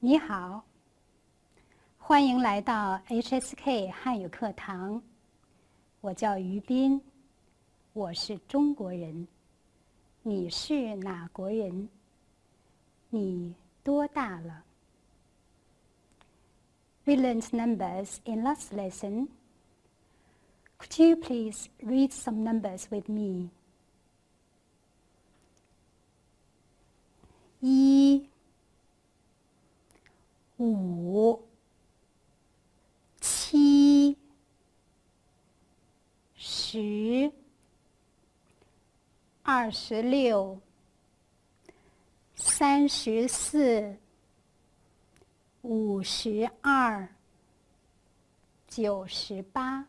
你好，欢迎来到 HSK 汉语课堂。我叫于斌，我是中国人。你是哪国人？你多大了？ We learned numbers in last lesson. Could you please read some numbers with me? 1、5、7、10、26、34、52、98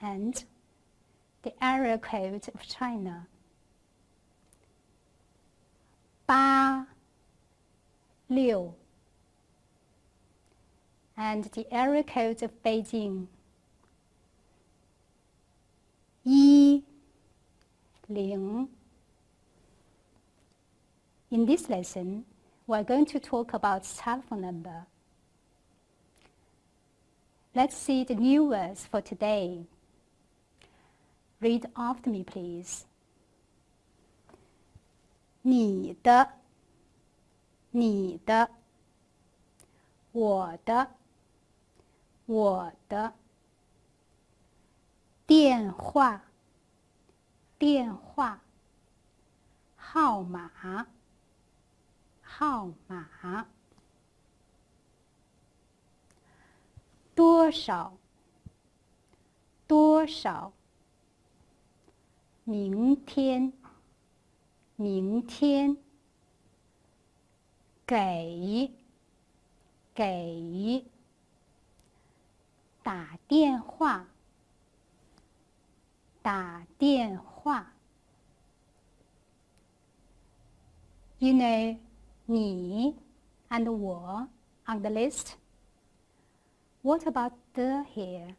and the area code of China. 8、6 and the area code of Beijing. 10. In this lesson, we're going to talk about telephone number. Let's see the new words for today. Read after me, please. 你的，你的，我的，我的，电话，电话，号码，号码，多少，多少，明天，明天，给，给，打电话，打电话。You know, 你 and 我 on the list. What about the here?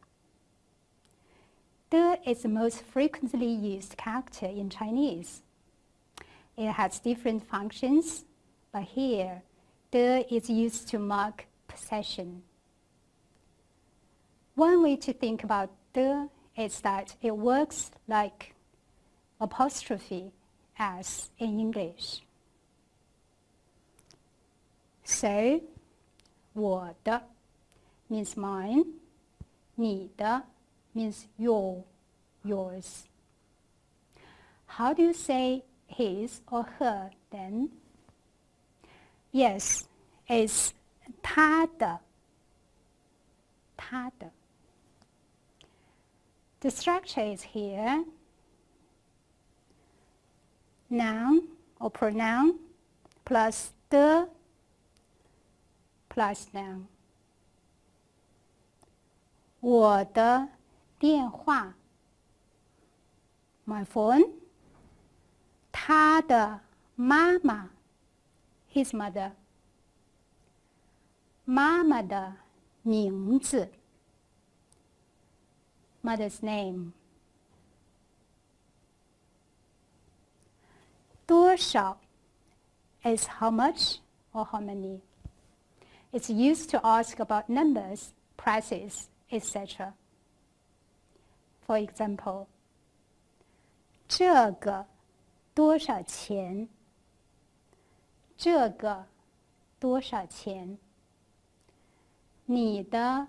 The is the most frequently used character in Chinese. It has different functions, but here, the is used to mark possession. One way to think about the is that it works like apostrophe as in English. So, 我的 means mine, 你的 means yours. How do you say his or her then? Yes, it's 他的，他的。The structure is here. Noun or pronoun plus the plus noun. 我的电话 my phone. 他的妈妈 his mother. 妈妈的名字 mother's name. 多少 is how much or how many. It's used to ask about numbers, prices, etc. For example, 这个多少钱？这个多少钱？你的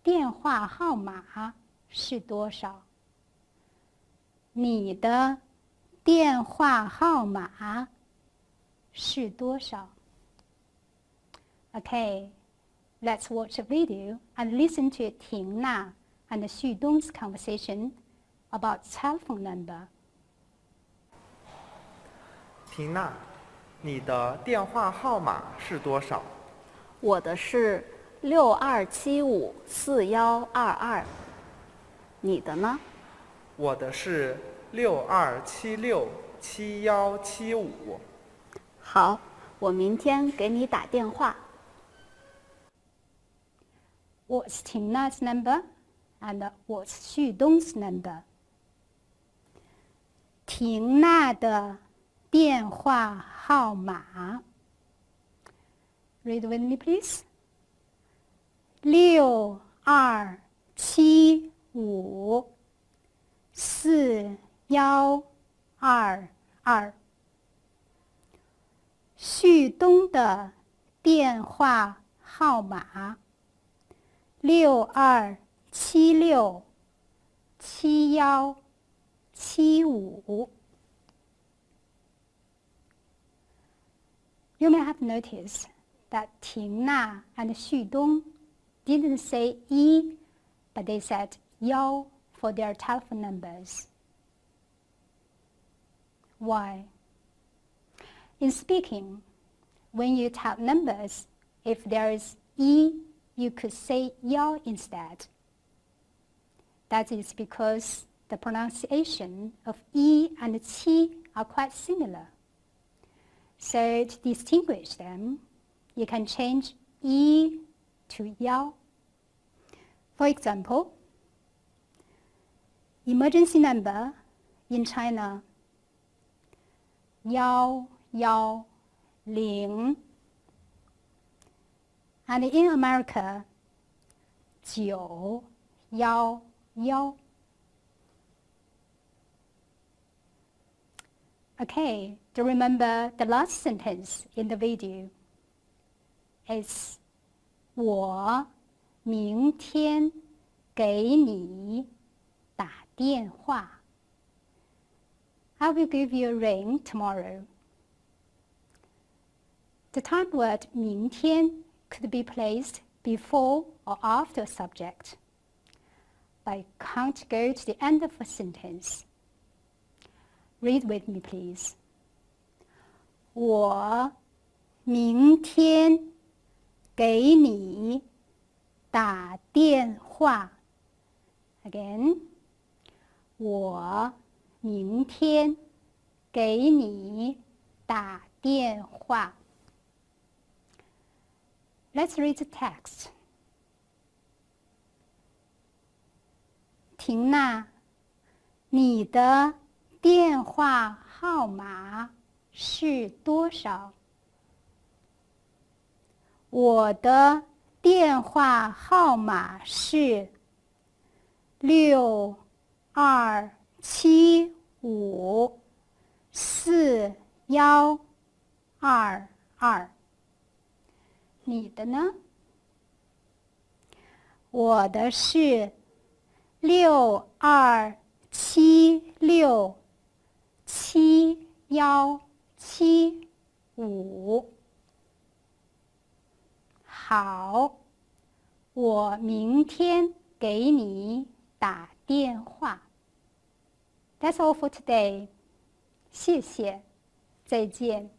电话号码是多少？你的电话号码是多少？ Okay, let's watch a video and listen to Ting Na and Xu Dong's conversation about telephone number. 缇娜，你的电话号码是多少？我的是62754122。你的呢？我的是62767175。好，我明天给你打电话。What's Ting Na's number and what's Xu Dong's number? 婷娜的电话号码 Read with me, please. 62754122。旭东的电话号码62767175。You may have noticed that Ting Na and Xu Dong didn't say "yi", but they said "yao" for their telephone numbers. Why? In speaking, when you type numbers, if there is "yi", you could say "yao" instead. That is because the pronunciation of "yi" and "qi" are quite similar. So to distinguish them, you can change "yi" to "yao". For example, emergency number in China 110, and in America 911. Okay, to remember the last sentence in the video is 我明天给你打电话。I will give you a ring tomorrow. The time word 明天 could be placed before or after a subject, but can't go to the end of a sentence. Read with me, please. 我明天给你打电话。Again, 我明天给你打电话。Let's read the text. 婷娜，你的电话号码是多少？我的电话号码是62754122。你的呢？我的是62767175。好，我明天给你打电话。That's all for today. 谢谢，再见。